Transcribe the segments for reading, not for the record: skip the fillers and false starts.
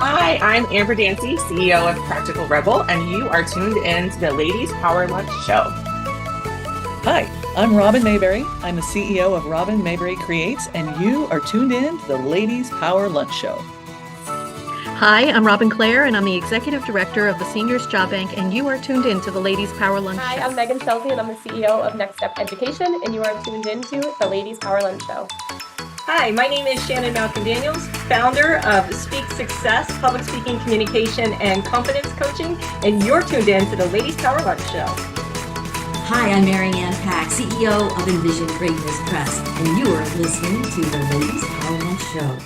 Hi, I'm Amber Dancy, CEO of Practical Rebel, and you are tuned in to the Ladies Power Lunch Show. Hi, I'm Robin Mayberry. I'm the CEO of Robin Mayberry Creates, and you are tuned in to the Ladies Power Lunch Show. Hi, I'm Robin Clare, and I'm the Executive Director of the Seniors Job Bank, and you are tuned in to the Ladies Power Lunch Hi, Show. I'm Megan Shelty, and I'm the CEO of Next Step Education, and you are tuned into the Ladies Power Lunch Show. Hi, my name is Shannon Malcolm Daniels, founder of Speak Success, Public Speaking Communication and Confidence Coaching, and you're tuned in to the Ladies Power Lunch Show. Hi, I'm Marianne Pack, CEO of Envision Greatness Press, and you are listening to the Ladies Power Lunch Show.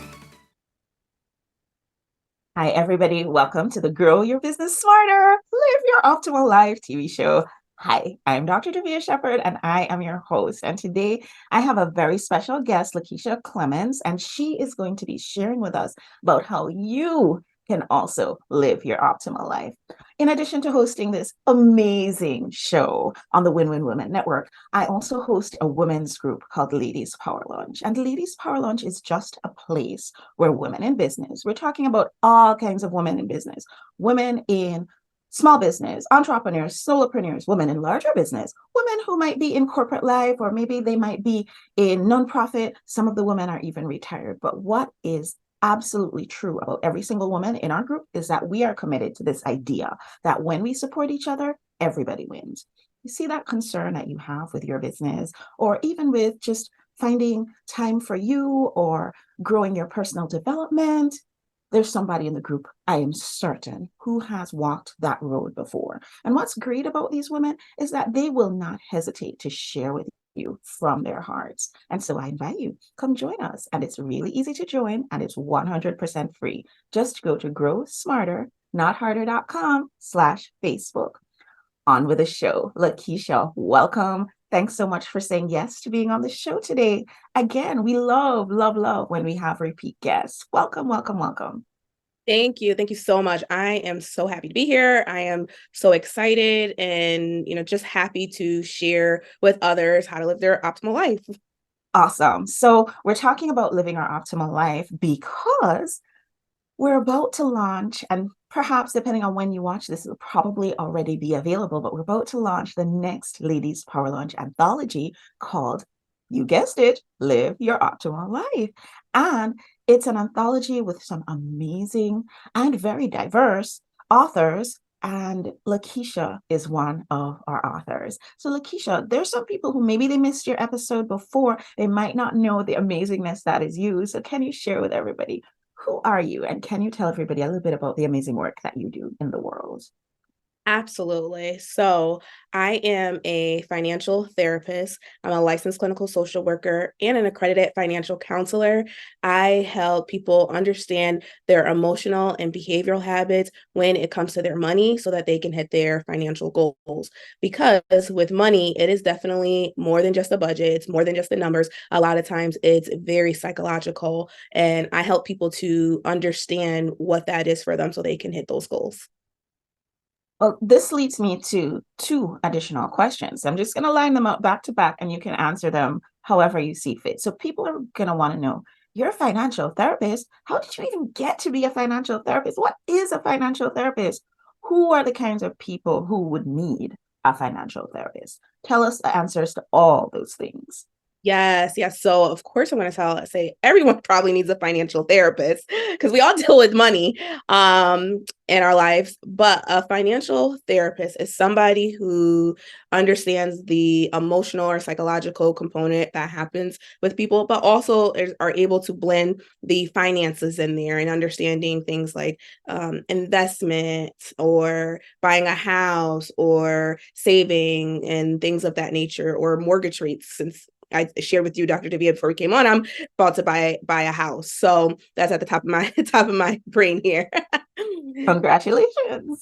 Hi, everybody. Welcome to the Grow Your Business Smarter, Live Your Optimal Life TV show. Hi, I'm Dr. Davia Shepherd, and I am your host. And today I have a very special guest, Laqueisha Clemons, and she is going to be sharing with us about how you can also live your optimal life. In addition to hosting this amazing show on the Win-Win Women Network, I also host a women's group called Ladies Power Lunch. And Ladies Power Lunch is just a place where women in business, we're talking about all kinds of women in business, women in small business, entrepreneurs, solopreneurs, women in larger business, women who might be in corporate life, or maybe they might be in nonprofit. Some of the women are even retired. But what is absolutely true about every single woman in our group is that we are committed to this idea that when we support each other, everybody wins. You see that concern that you have with your business, or even with just finding time for you or growing your personal development. There's somebody in the group, I am certain, who has walked that road before. And what's great about these women is that they will not hesitate to share with you from their hearts. And so I invite you, come join us. And it's really easy to join, and it's 100% free. Just go to growsmarternotharder.com/Facebook. On with the show. Laqueisha, welcome. Thanks so much for saying yes to being on the show today. Again, we love, love, love when we have repeat guests. Welcome, welcome, welcome. Thank you. Thank you so much. I am so happy to be here. I am so excited and, just happy to share with others how to live their optimal life. Awesome. So we're talking about living our optimal life because we're about to launch, and perhaps depending on when you watch this, it'll probably already be available, but we're about to launch the next Ladies Power Lunch anthology called, you guessed it, Live Your Optimal Life. And it's an anthology with some amazing and very diverse authors, and Laqueisha is one of our authors. So Laqueisha, there's some people who maybe they missed your episode before. They might not know the amazingness that is you. So can you share with everybody, who are you? And can you tell everybody a little bit about the amazing work that you do in the world? Absolutely. So I am a financial therapist. I'm a licensed clinical social worker and an accredited financial counselor. I help people understand their emotional and behavioral habits when it comes to their money so that they can hit their financial goals. Because with money, it is definitely more than just a budget. It's more than just the numbers. A lot of times it's very psychological, and I help people to understand what that is for them so they can hit those goals. Well, this leads me to two additional questions. I'm just going to line them up back to back, and you can answer them however you see fit. So people are going to want to know, you're a financial therapist. How did you even get to be a financial therapist? What is a financial therapist? Who are the kinds of people who would need a financial therapist? Tell us the answers to all those things. Yes. So of course I'm going to say everyone probably needs a financial therapist because we all deal with money in our lives. But a financial therapist is somebody who understands the emotional or psychological component that happens with people, but also are able to blend the finances in there and understanding things like investment or buying a house or saving and things of that nature, or mortgage rates. Since I shared with you, Dr. Davia, before we came on, I'm about to buy a house. So that's at the top of my brain here. Congratulations.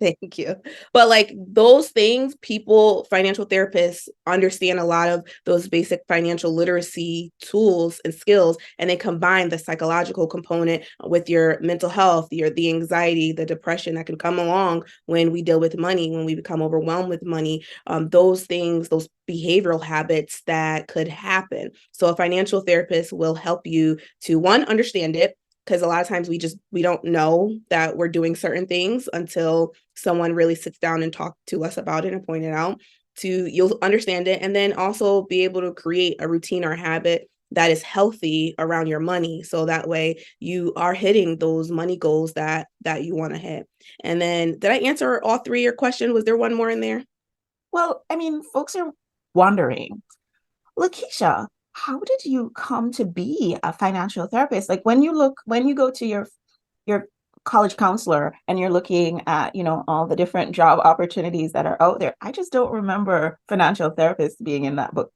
Thank you. But like those things, financial therapists understand a lot of those basic financial literacy tools and skills, and they combine the psychological component with your mental health, the anxiety, the depression that can come along when we deal with money, when we become overwhelmed with money, those things, those behavioral habits that could happen. So a financial therapist will help you to, one, understand it, because a lot of times we don't know that we're doing certain things until someone really sits down and talk to us about it and point it out. You'll understand it, and then also be able to create a routine or habit that is healthy around your money, so that way you are hitting those money goals that you want to hit. And then, did I answer all three of your questions? Was there one more in there? Well, I mean, folks are wondering, Laqueisha, how did you come to be a financial therapist? Like when you go to your college counselor and you're looking at, all the different job opportunities that are out there, I just don't remember financial therapists being in that book.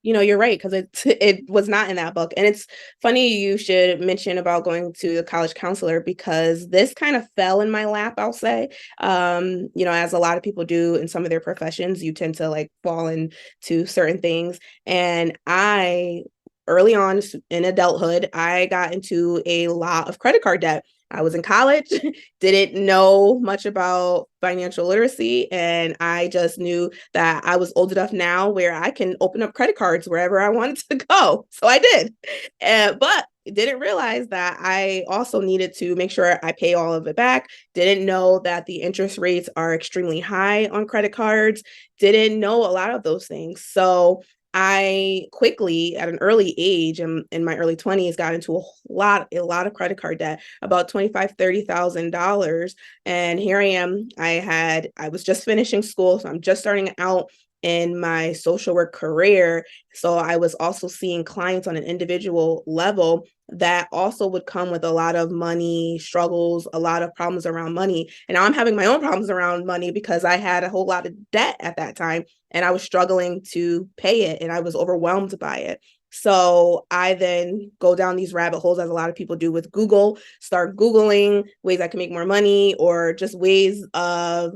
You're right, because it was not in that book. And it's funny you should mention about going to the college counselor, because this kind of fell in my lap, I'll say. As a lot of people do in some of their professions, you tend to like fall into certain things. And early on in adulthood, I got into a lot of credit card debt. I was in college, didn't know much about financial literacy, and I just knew that I was old enough now where I can open up credit cards wherever I wanted to go. So I did, but didn't realize that I also needed to make sure I pay all of it back. Didn't know that the interest rates are extremely high on credit cards. Didn't know a lot of those things. So I quickly, at an early age, in my early 20s, got into a lot of credit card debt, about $25,000-$30,000. And here I am. I was just finishing school, so I'm just starting out in my social work career. So I was also seeing clients on an individual level that also would come with a lot of money struggles, a lot of problems around money. And now I'm having my own problems around money because I had a whole lot of debt at that time and I was struggling to pay it and I was overwhelmed by it. So I then go down these rabbit holes, as a lot of people do with Google, start Googling ways I can make more money, or just ways of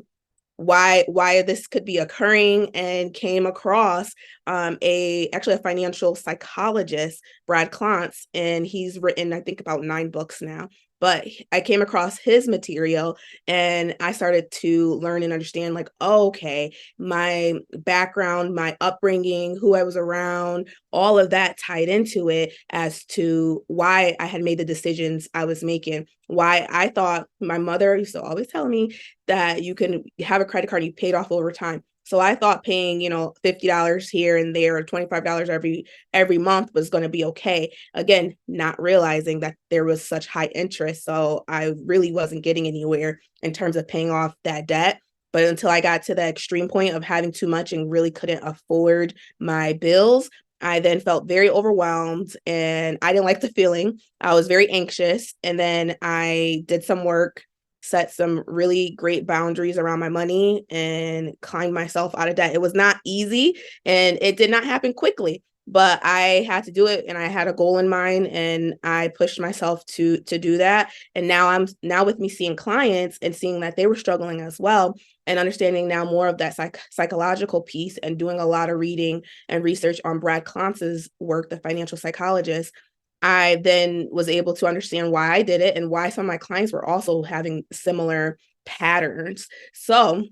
why this could be occurring, and came across actually a financial psychologist, Brad Klontz, and he's written, I think, about 9 books now. But I came across his material and I started to learn and understand, like, oh, okay, my background, my upbringing, who I was around, all of that tied into it as to why I had made the decisions I was making. Why I thought, my mother used to always tell me that you can have a credit card you paid off over time. So I thought paying, $50 here and there, or $25 every month was going to be okay. Again, not realizing that there was such high interest. So I really wasn't getting anywhere in terms of paying off that debt. But until I got to the extreme point of having too much and really couldn't afford my bills, I then felt very overwhelmed and I didn't like the feeling. I was very anxious. And then I did some work, set some really great boundaries around my money, and climbed myself out of debt. It was not easy and it did not happen quickly, but I had to do it, and I had a goal in mind and I pushed myself to do that. And now with me seeing clients and seeing that they were struggling as well, and understanding now more of that psychological piece, and doing a lot of reading and research on Brad Klontz's work, the financial psychologist, I then was able to understand why I did it and why some of my clients were also having similar patterns. So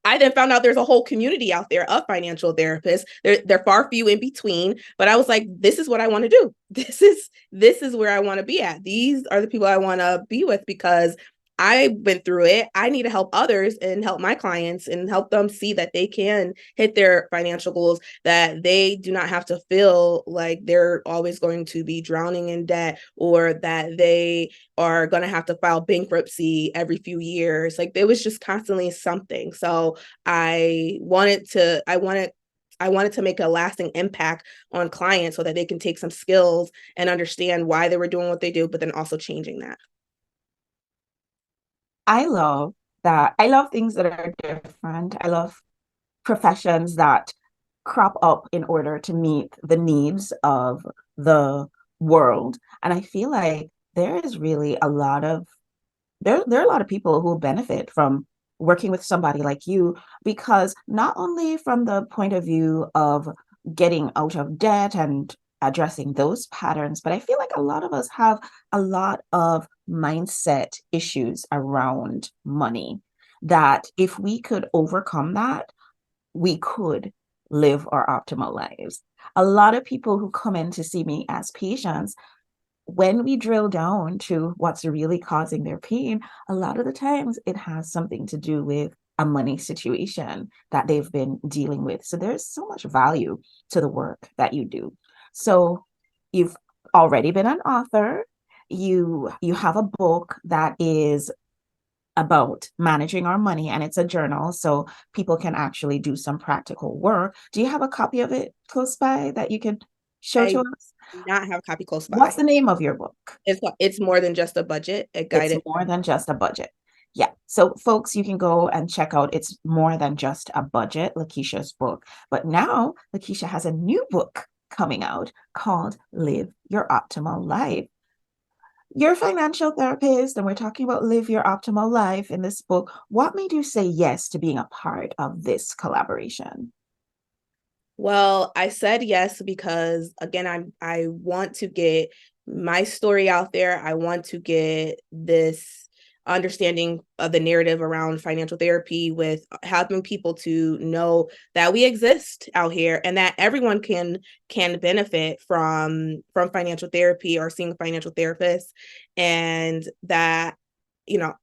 I then found out there's a whole community out there of financial therapists. They're far few in between, but I was like, this is what I want to do. This is where I want to be at. These are the people I want to be with, because I went through it. I need to help others and help my clients and help them see that they can hit their financial goals, that they do not have to feel like they're always going to be drowning in debt, or that they are going to have to file bankruptcy every few years. Like, there was just constantly something. So I wanted to make a lasting impact on clients so that they can take some skills and understand why they were doing what they do, but then also changing that. I love that. I love things that are different. I love professions that crop up in order to meet the needs of the world. And I feel like there is really a lot of there are a lot of people who benefit from working with somebody like you, because not only from the point of view of getting out of debt and addressing those patterns, but I feel like a lot of us have a lot of mindset issues around money, that if we could overcome that, we could live our optimal lives. A lot of people who come in to see me as patients, when we drill down to what's really causing their pain, a lot of the times it has something to do with a money situation that they've been dealing with. So there's so much value to the work that you do. So you've already been an author. You have a book that is about managing our money, and it's a journal, so people can actually do some practical work. Do you have a copy of it close by that you can show I to us? do not have a copy close What's by. the name of your book? It's more than just a budget. A It's guided. more than just a budget. Yeah. So folks, you can go and check out It's More Than Just a Budget, Laqueisha's book. But now Laqueisha has a new book coming out called Live Your Optimal Life. You're a financial therapist, and we're talking about live your optimal life in this book. What made you say yes to being a part of this collaboration? Well, I said yes because again, I want to get my story out there. I want to get this understanding of the narrative around financial therapy, with helping people to know that we exist out here and that everyone can benefit from financial therapy or seeing a financial therapist, and that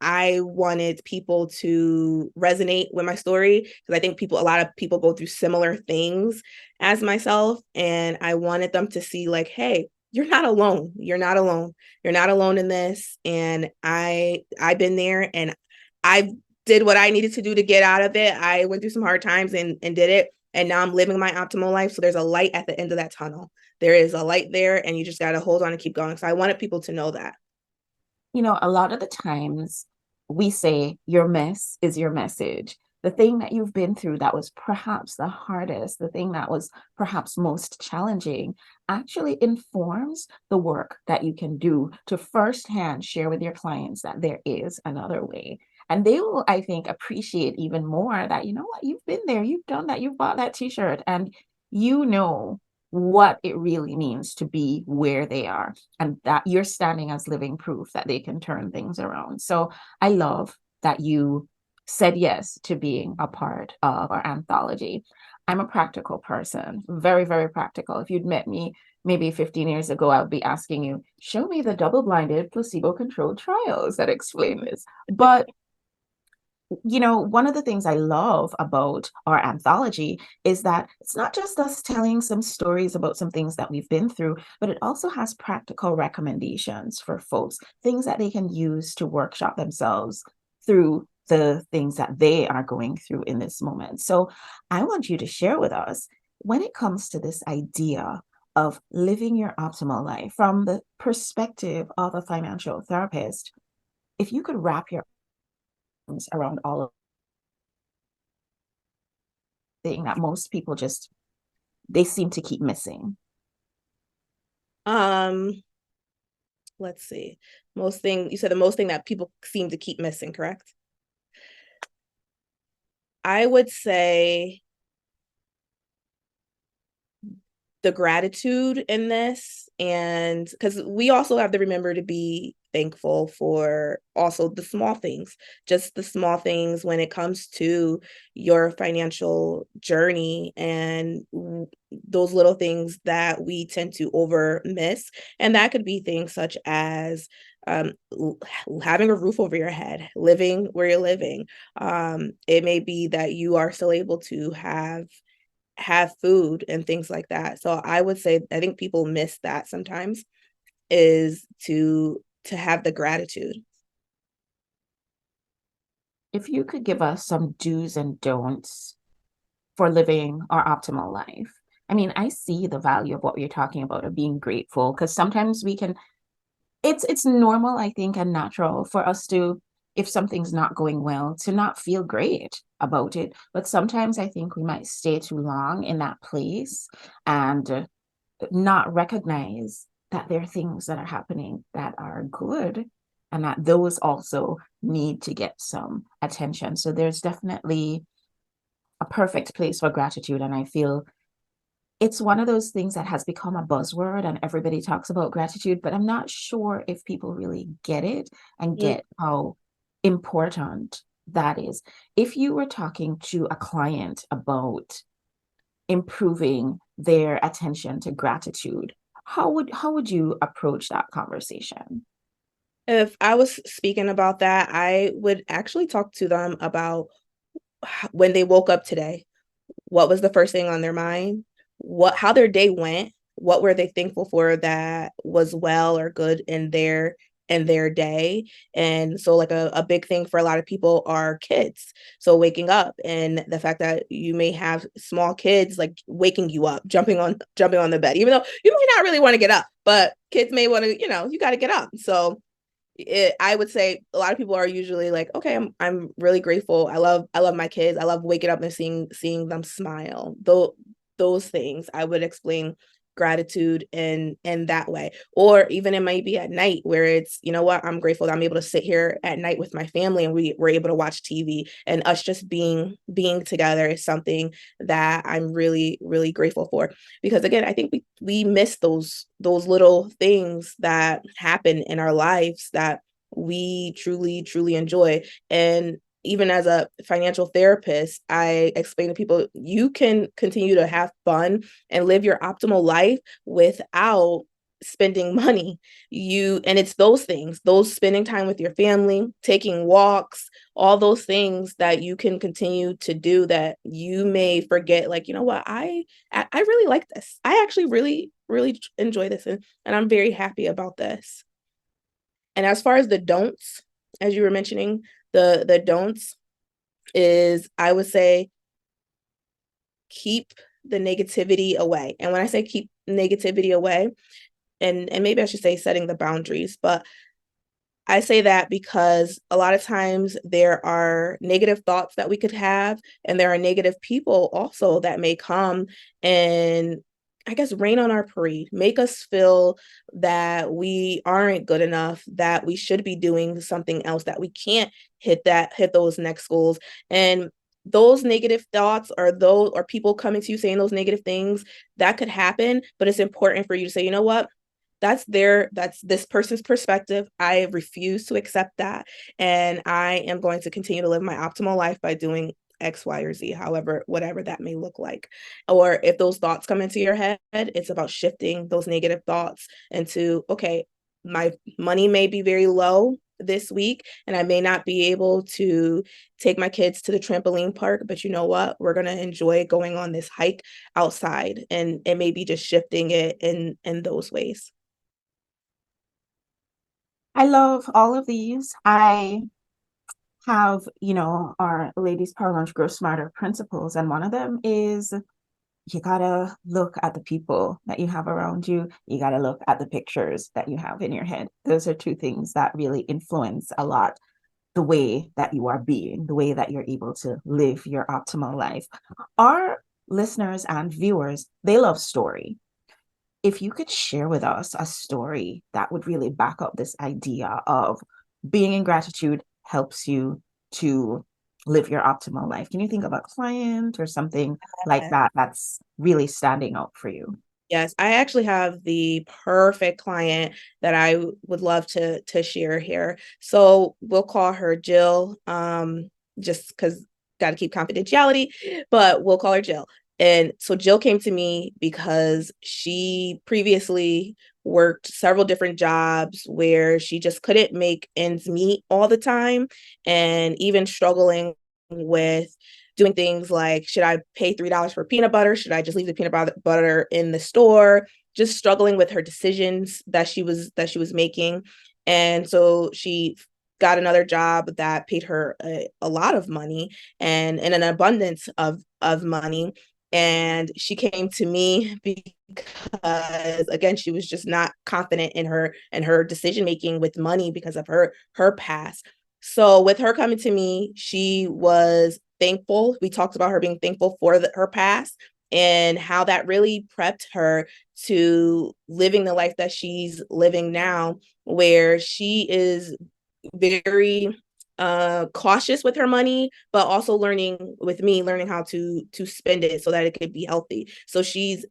I wanted people to resonate with my story because I think a lot of people go through similar things as myself. And I wanted them to see like, hey, you're not alone. You're not alone. You're not alone in this. And I've been there, and I did what I needed to do to get out of it. I went through some hard times and did it. And now I'm living my optimal life. So there's a light at the end of that tunnel. There is a light there, and you just got to hold on and keep going. So I wanted people to know that. A lot of the times we say your mess is your message. The thing that you've been through that was perhaps the hardest, the thing that was perhaps most challenging, actually informs the work that you can do to firsthand share with your clients that there is another way. And they will, I think, appreciate even more that, you know what, you've been there, you've done that, you've bought that t-shirt, and you know what it really means to be where they are, and that you're standing as living proof that they can turn things around. So I love that you said yes to being a part of our anthology. I'm a practical person, very, very practical. If you'd met me maybe 15 years ago, I would be asking you, show me the double-blinded placebo-controlled trials that explain this. But one of the things I love about our anthology is that it's not just us telling some stories about some things that we've been through, but it also has practical recommendations for folks, things that they can use to workshop themselves through the things that they are going through in this moment. So I want you to share with us, when it comes to this idea of living your optimal life from the perspective of a financial therapist, if you could wrap your around all of the thing that most people they seem to keep missing. Let's see. You said the most thing that people seem to keep missing, correct? I would say the gratitude in this, and because we also have to remember to be thankful for also the small things, just the small things when it comes to your financial journey, and those little things that we tend to over miss. And that could be things such as having a roof over your head, living where you're living. It may be that you are still able to have food and things like that. So I would say, I think people miss that sometimes, is to have the gratitude. If you could give us some do's and don'ts for living our optimal life. I mean, I see the value of what you're talking about, of being grateful, because sometimes it's normal, I think, and natural for us to, if something's not going well, to not feel great about it. But sometimes I think we might stay too long in that place and not recognize that there are things that are happening that are good, and that those also need to get some attention. So there's definitely a perfect place for gratitude. And I feel it's one of those things that has become a buzzword and everybody talks about gratitude, but I'm not sure if people really get it and get how important that is. If you were talking to a client about improving their attention to gratitude, how would you approach that conversation? If I was speaking about that, I would actually talk to them about when they woke up today. What was the first thing on their mind? How their day went? What were they thankful for that was well or good in their day? And so like a big thing for a lot of people are kids. So waking up and the fact that you may have small kids like waking you up, jumping on the bed, even though you may not really want to get up, but kids may want to, you got to get up. So I would say a lot of people are usually like, okay, I'm really grateful. I love my kids. I love waking up and seeing them smile. Those things I would explain gratitude in that way. Or even it might be at night where it's, you know what, I'm grateful that I'm able to sit here at night with my family and we're able to watch TV, and us just being together is something that I'm really, really grateful for. Because again, I think we miss those little things that happen in our lives that we truly, truly enjoy. And even as a financial therapist, I explain to people you can continue to have fun and live your optimal life without spending money. And it's those things, those spending time with your family, taking walks, all those things that you can continue to do that you may forget, like, you know what, I really like this. I actually really, really enjoy this, and I'm very happy about this. And as far as the don'ts, as you were mentioning, the don'ts is, I would say, keep the negativity away. And when I say keep negativity away, and maybe I should say setting the boundaries, but I say that because a lot of times there are negative thoughts that we could have, and there are negative people also that may come and, I guess, rain on our parade, make us feel that we aren't good enough, that we should be doing something else, that we can't hit those next goals. And those negative thoughts or people coming to you saying those negative things, that could happen, but it's important for you to say, you know what? That's this person's perspective. I refuse to accept that. And I am going to continue to live my optimal life by doing X, Y, or Z, however, whatever that may look like. Or if those thoughts come into your head, it's about shifting those negative thoughts into, okay, my money may be very low this week, and I may not be able to take my kids to the trampoline park, but you know what? We're going to enjoy going on this hike outside, and maybe just shifting it in those ways. I love all of these. I have, our Ladies Power Lunch Grow Smarter principles, and one of them is you gotta look at the people that you have around you. You gotta look at the pictures that you have in your head. Those are two things that really influence a lot the way that you are being, the way that you're able to live your optimal life. Our listeners and viewers, they love story. If you could share with us a story that would really back up this idea of being in gratitude helps you to live your optimal life. Can you think of a client or something like that that's really standing out for you? Yes, I actually have the perfect client that I would love to share here. So we'll call her Jill, just because got to keep confidentiality, but we'll call her Jill. And so Jill came to me because she previously worked several different jobs where she just couldn't make ends meet all the time, and even struggling with doing things like, should I pay $3 for peanut butter? Should I just leave the peanut butter in the store? Just struggling with her decisions that she was making. And so she got another job that paid her a lot of money and an abundance of money. And she came to me because, again, she was just not confident in her decision making with money because of her past. So with her coming to me, she was thankful. We talked about her being thankful for her past and how that really prepped her to living the life that she's living now, where she is very cautious with her money, but also learning how to spend it so that it could be healthy. So she's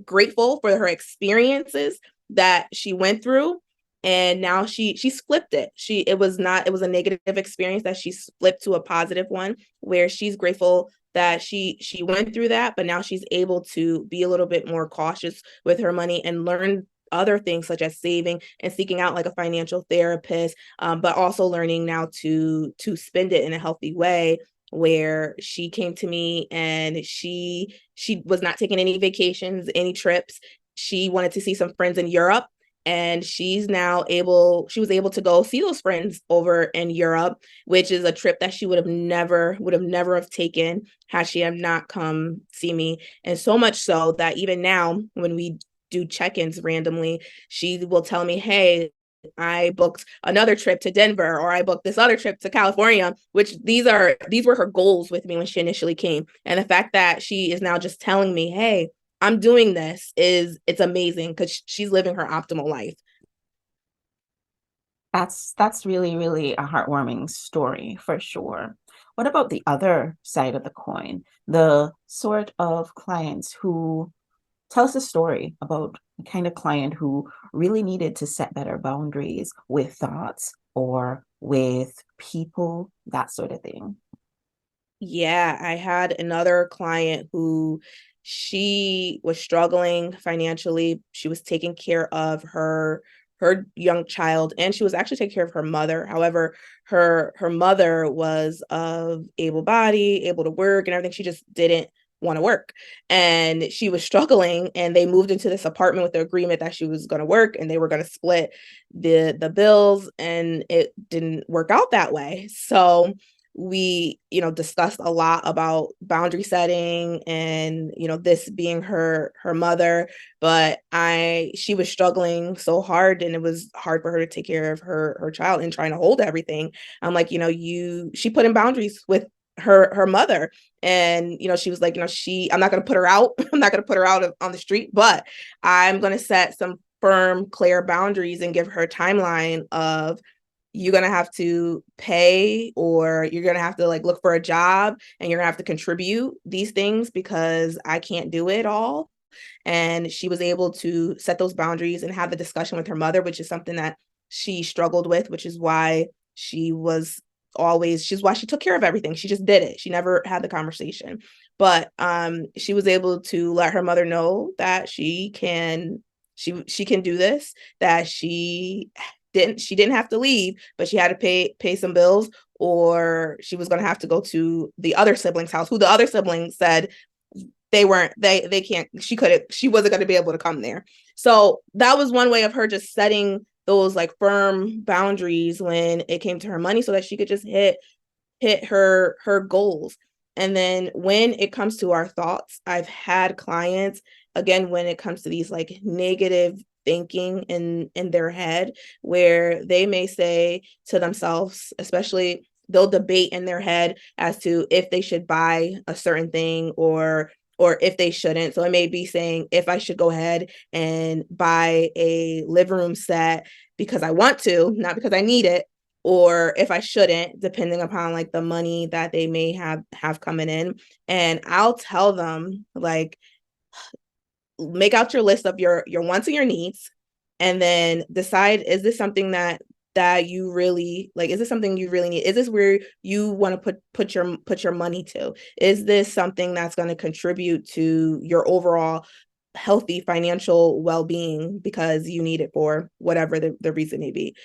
grateful for her experiences that she went through, and now she's flipped it. It was a negative experience that she's flipped to a positive one, where she's grateful that she went through that, but now she's able to be a little bit more cautious with her money and learn other things such as saving and seeking out like a financial therapist, but also learning now to spend it in a healthy way, where she came to me and she was not taking any vacations, any trips. She wanted to see some friends in Europe, and she was able to go see those friends over in Europe, which is a trip that she would have never have taken had she have not come see me. And so much so that even now when we do check-ins randomly, she will tell me, hey, I booked another trip to Denver, or I booked this other trip to California, which these were her goals with me when she initially came. And the fact that she is now just telling me, hey, I'm doing this, it's amazing, because she's living her optimal life. That's really, really a heartwarming story for sure. What about the other side of the coin? The sort of clients who tell us a story about the kind of client who really needed to set better boundaries with thoughts or with people, that sort of thing. Yeah, I had another client who she was struggling financially. She was taking care of her young child, and she was actually taking care of her mother. However, her mother was of able body, able to work and everything. She just didn't want to work, and she was struggling, and they moved into this apartment with the agreement that she was going to work and they were going to split the bills, and it didn't work out that way. So we discussed a lot about boundary setting and this being her mother, but she was struggling so hard, and it was hard for her to take care of her child and trying to hold everything. I'm like, she put in boundaries with her mother, and she was like, I'm not going to put her out. I'm not going to put her out on the street, but I'm going to set some firm, clear boundaries and give her a timeline of, you're going to have to pay, or you're going to have to like look for a job, and you're going to have to contribute these things because I can't do it all. And she was able to set those boundaries and have the discussion with her mother, which is something that she struggled with, which is why she's why she took care of everything. She just did it. She never had the conversation. But she was able to let her mother know that she can do this, that she didn't have to leave, but she had to pay some bills, or she was going to have to go to the other sibling's house, who the other siblings said they can't, she wasn't going to be able to come there. So that was one way of her just setting those like firm boundaries when it came to her money, so that she could just hit her goals. And then when it comes to our thoughts, I've had clients, again, when it comes to these like negative thinking in their head, where they may say to themselves, especially, they'll debate in their head as to if they should buy a certain thing or if they shouldn't. So it may be saying, if I should go ahead and buy a living room set because I want to, not because I need it, or if I shouldn't, depending upon like the money that they may have coming in. And I'll tell them, like, make out your list of your wants and your needs, and then decide, is this something that you really like? Is this something you really need? Is this where you want to put your money to? Is this something that's going to contribute to your overall healthy financial well-being because you need it for whatever the reason may be?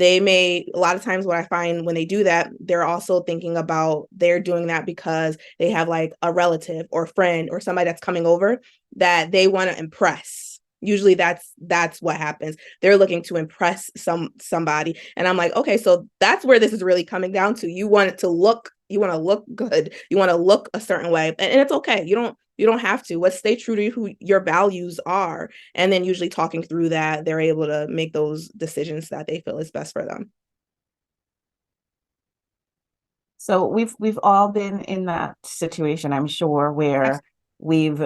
A lot of times what I find when they do that, they're also thinking about, they're doing that because they have like a relative or friend or somebody that's coming over that they want to impress. Usually that's what happens. They're looking to impress somebody. And I'm like, okay, so that's where this is really coming down to. You want to look good. You want to look a certain way. And it's okay. You don't have to. Let's stay true to who your values are. And then usually talking through that, they're able to make those decisions that they feel is best for them. So we've all been in that situation, I'm sure, where we've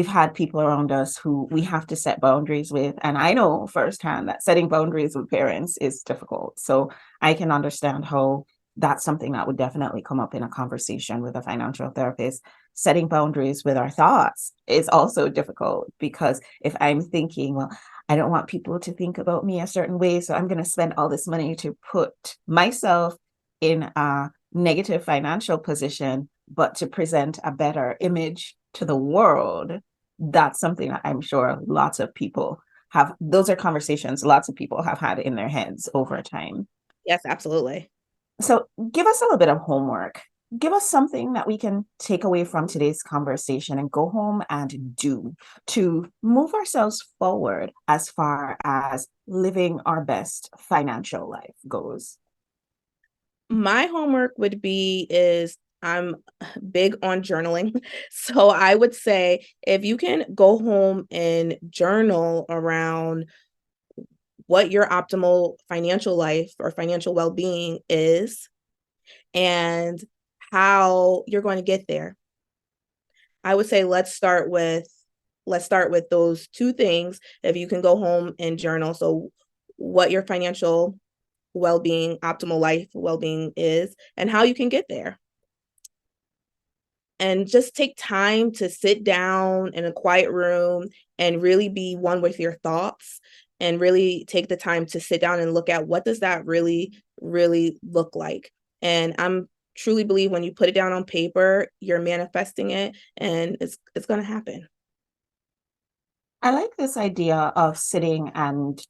had people around us who we have to set boundaries with. And I know firsthand that setting boundaries with parents is difficult. So I can understand how that's something that would definitely come up in a conversation with a financial therapist. Setting boundaries with our thoughts is also difficult, because if I'm thinking, well, I don't want people to think about me a certain way, so I'm going to spend all this money to put myself in a negative financial position, but to present a better image to the world, that's something that I'm sure lots of people have. Those are conversations lots of people have had in their heads over time. Yes, absolutely. So give us a little bit of homework. Give us something that we can take away from today's conversation and go home and do to move ourselves forward as far as living our best financial life goes. My homework would be is I'm big on journaling. So I would say if you can go home and journal around what your optimal financial life or financial well-being is and how you're going to get there. I would say let's start with those two things. If you can go home and journal, so what your financial well-being, optimal life well-being is, and how you can get there. And just take time to sit down in a quiet room and really be one with your thoughts and really take the time to sit down and look at what does that really, really look like. And I'm truly believe when you put it down on paper, you're manifesting it and it's going to happen. I like this idea of sitting and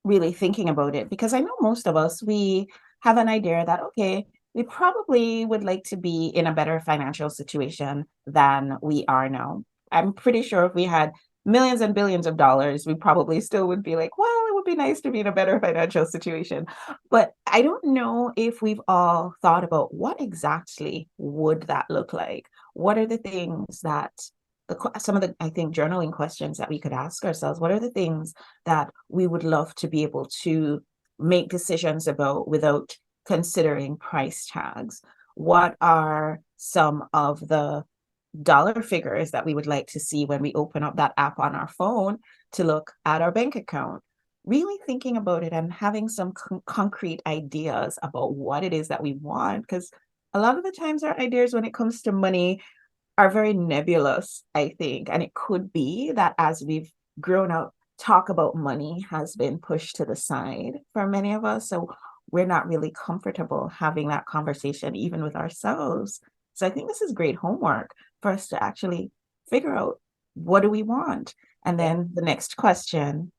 really thinking about it, because I know most of us, we have an idea that, okay, we probably would like to be in a better financial situation than we are now. I'm pretty sure if we had millions and billions of dollars, we probably still would be like, well, it would be nice to be in a better financial situation. But I don't know if we've all thought about what exactly would that look like? What are the things that some of the, I think, journaling questions that we could ask ourselves? What are the things that we would love to be able to make decisions about without considering price tags? What are some of the dollar figures that we would like to see when we open up that app on our phone to look at our bank account? Really thinking about it and having some concrete ideas about what it is that we want, because a lot of the times our ideas when it comes to money are very nebulous, I think. And it could be that as we've grown up, talk about money has been pushed to the side for many of us. So we're not really comfortable having that conversation even with ourselves. So I think this is great homework for us to actually figure out, what do we want? And then the next question,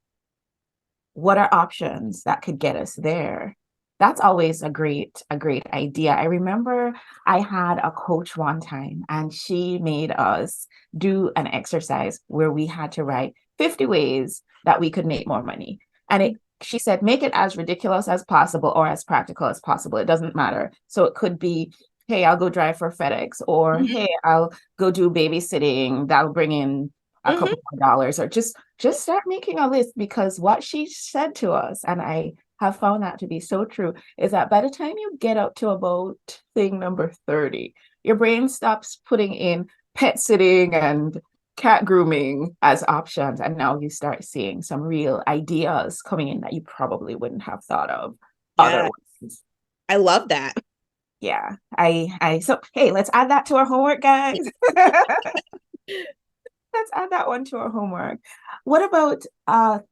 what are options that could get us there? That's always a great idea. I remember I had a coach one time and she made us do an exercise where we had to write 50 ways that we could make more money. And she said, make it as ridiculous as possible or as practical as possible. It doesn't matter. So it could be, hey, I'll go drive for FedEx, or hey, I'll go do babysitting. That'll bring in a couple more dollars, or just start making a list, because what she said to us, and I have found that to be so true, is that by the time you get up to about thing number 30, your brain stops putting in pet sitting and cat grooming as options. And now you start seeing some real ideas coming in that you probably wouldn't have thought of otherwise. I love that. Yeah. So hey, let's add that to our homework, guys. Let's add that one to our homework. What about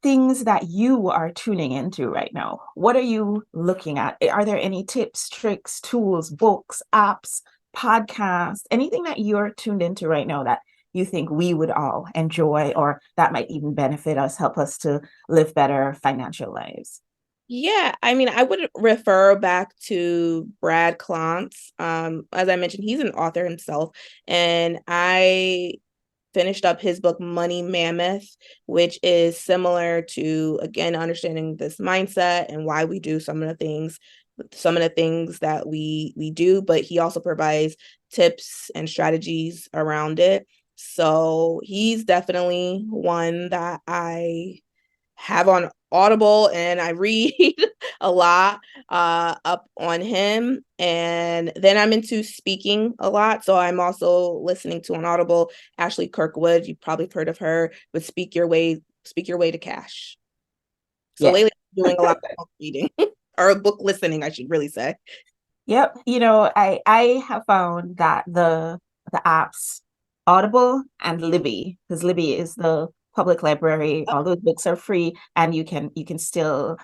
things that you are tuning into right now? What are you looking at? Are there any tips, tricks, tools, books, apps, podcasts, anything that you're tuned into right now that you think we would all enjoy, or that might even benefit us, help us to live better financial lives? Yeah, I mean, I would refer back to Brad Klontz. As I mentioned, he's an author himself, and I finished up his book Money Mammoth, which is similar to, again, understanding this mindset and why we do some of the things that we do, but he also provides tips and strategies around it. So he's definitely one that I have on Audible, and I read a lot up on him. And then I'm into speaking a lot, so I'm also listening to on Audible Ashley Kirkwood. You've probably heard of her, with Speak Your Way to Cash. So lately I'm doing a lot of book reading or book listening, I should really say. Yep. I have found that the apps Audible and Libby, because Libby is the public library, all those books are free, and you can still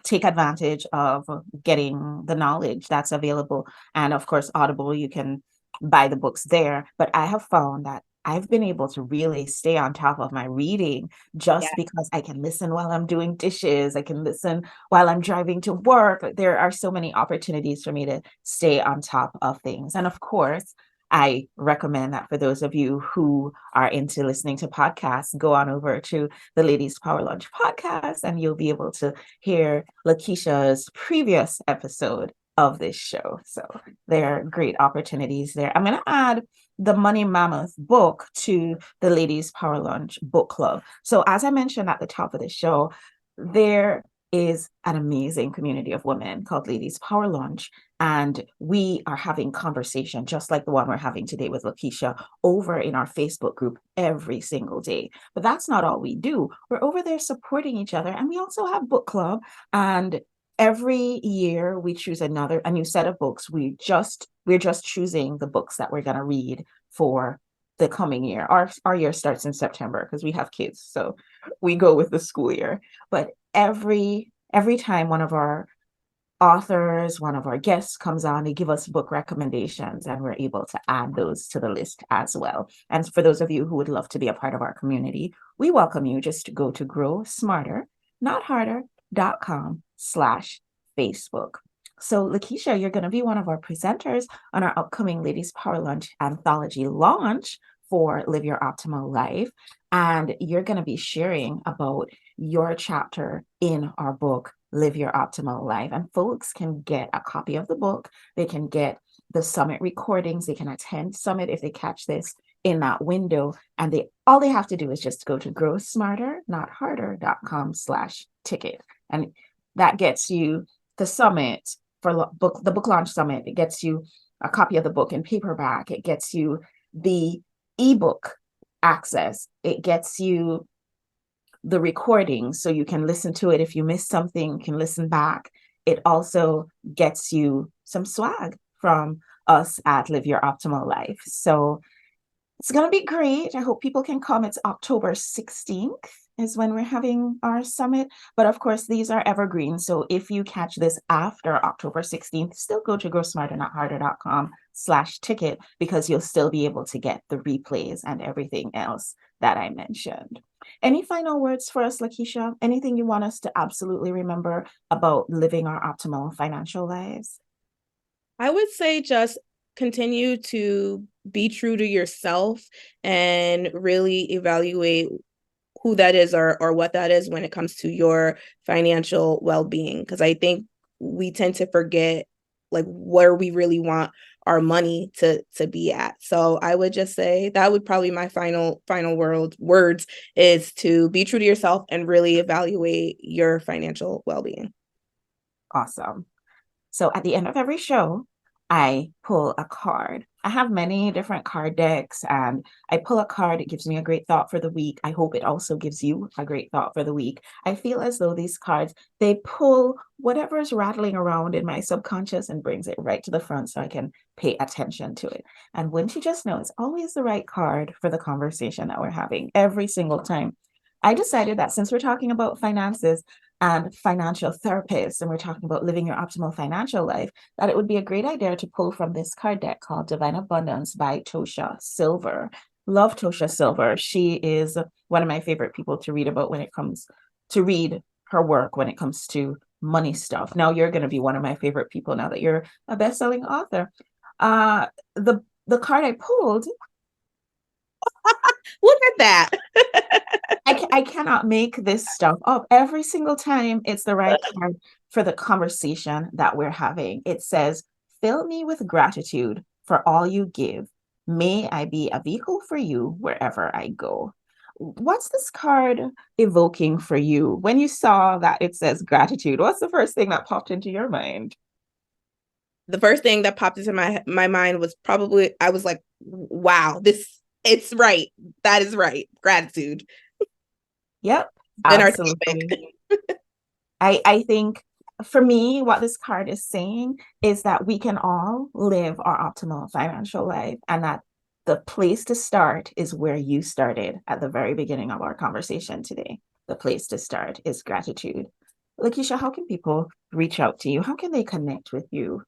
take advantage of getting the knowledge that's available. And of course, Audible, you can buy the books there. But I have found that I've been able to really stay on top of my reading just because I can listen while I'm doing dishes. I can listen while I'm driving to work. There are so many opportunities for me to stay on top of things. And of course, I recommend that for those of you who are into listening to podcasts, go on over to the Ladies Power Lunch podcast and you'll be able to hear Laqueisha's previous episode of this show. So there are great opportunities there. I'm going to add the Money Mammoth book to the Ladies Power Lunch book club. So as I mentioned at the top of the show, there is an amazing community of women called Ladies Power Lunch. And we are having conversation just like the one we're having today with Laqueisha over in our Facebook group every single day. But that's not all we do. We're over there supporting each other. And we also have book club. And every year we choose a new set of books. We're just choosing the books that we're going to read for the coming year. Our year starts in September because we have kids. So we go with the school year. But every time one of our authors, one of our guests comes on, they give us book recommendations and we're able to add those to the list as well. And for those of you who would love to be a part of our community, we welcome you just to go to growsmarter.com/Facebook. So Laqueisha, you're going to be one of our presenters on our upcoming Ladies Power Lunch anthology launch for Live Your Optimal Life. And you're going to be sharing about your chapter in our book, Live Your Optimal Life. And folks can get a copy of the book. They can get the summit recordings. They can attend summit if they catch this in that window. And all they have to do is just go to growsmarter.com/ticket. And that gets you the summit for the book launch summit. It gets you a copy of the book in paperback. It gets you the ebook access. It gets you the recording so you can listen to it. If you missed something, you can listen back. It also gets you some swag from us at Live Your Optimal Life. So it's going to be great. I hope people can come. It's October 16th is when we're having our summit. But of course, these are evergreen. So if you catch this after October 16th, still go to growsmarter.com/ticket because you'll still be able to get the replays and everything else that I mentioned. Any final words for us, Laqueisha? Anything you want us to absolutely remember about living our optimal financial lives? I would say just continue to be true to yourself and really evaluate who that is or what that is when it comes to your financial well-being. Because I think we tend to forget like where we really want our money to be at. So I would just say that would probably my final words is to be true to yourself and really evaluate your financial well-being. Awesome. So at the end of every show, I pull a card. I have many different card decks and I pull a card. It gives me a great thought for the week. I hope it also gives you a great thought for the week. I feel as though these cards, they pull whatever is rattling around in my subconscious and brings it right to the front so I can pay attention to it. And wouldn't you just know, it's always the right card for the conversation that we're having every single time. I decided that since we're talking about finances and financial therapists, and we're talking about living your optimal financial life, that it would be a great idea to pull from this card deck called Divine Abundance by Tosha Silver. Love Tosha Silver. She is one of my favorite people to read about when it comes to read her work when it comes to money stuff. Now you're going to be one of my favorite people now that you're a best-selling author. The card I pulled. Look at that. I cannot make this stuff up. Every single time it's the right card for the conversation that we're having. It says, "Fill me with gratitude for all you give. May I be a vehicle for you wherever I go." What's this card evoking for you? When you saw that it says gratitude, what's the first thing that popped into your mind? The first thing that popped into my mind was probably, I was like, wow, it's right. That is right. Gratitude. Yep, absolutely. I think for me, what this card is saying is that we can all live our optimal financial life and that the place to start is where you started at the very beginning of our conversation today. The place to start is gratitude. Laqueisha, how can people reach out to you? How can they connect with you?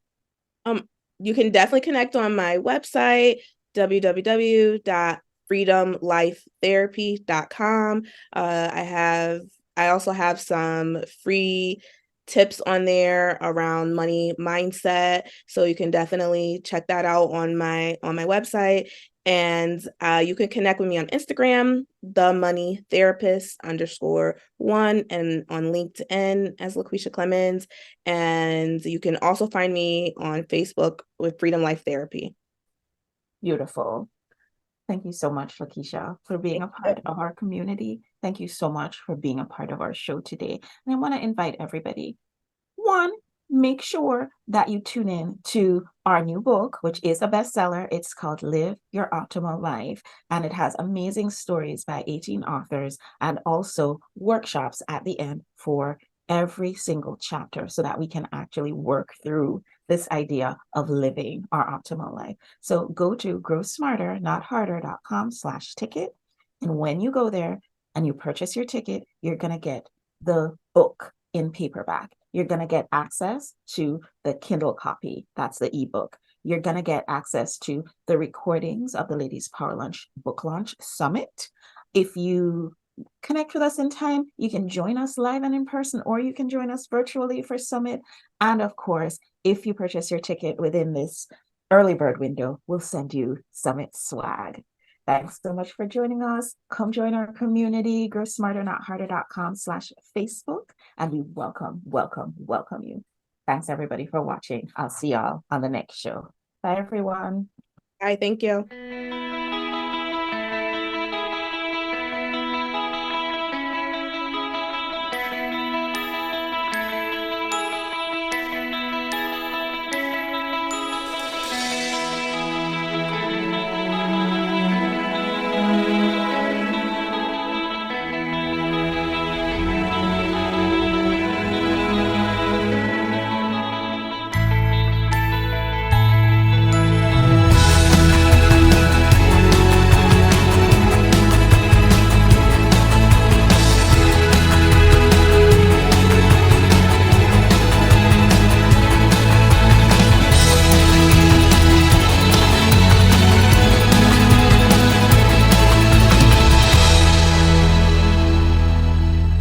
you can definitely connect on my website, www.freedomlifetherapy.com. I also have some free tips on there around money mindset. So you can definitely check that out on my website. And you can connect with me on Instagram, the money therapist _1, and on LinkedIn as Laqueisha Clemons. And you can also find me on Facebook with Freedom Life Therapy. Beautiful. Thank you so much, Laqueisha, for being a part of our community. Thank you so much for being a part of our show today. And I want to invite everybody. One, make sure that you tune in to our new book, which is a bestseller. It's called Live Your Optimal Life, and it has amazing stories by 18 authors and also workshops at the end for every single chapter so that we can actually work through this idea of living our optimal life. So go to growsmarternotharder.com/ticket. And when you go there and you purchase your ticket, you're going to get the book in paperback. You're going to get access to the Kindle copy. That's the ebook. You're going to get access to the recordings of the Ladies Power Lunch Book Launch Summit. If you connect with us in time, you can join us live and in person, or you can join us virtually for Summit. And of course, if you purchase your ticket within this early bird window, we'll send you Summit swag. Thanks so much for joining us. Come join our community, growsmarternotharder.com/Facebook, and we welcome you. Thanks everybody for watching. I'll see y'all on the next show. Bye everyone. Bye, thank you.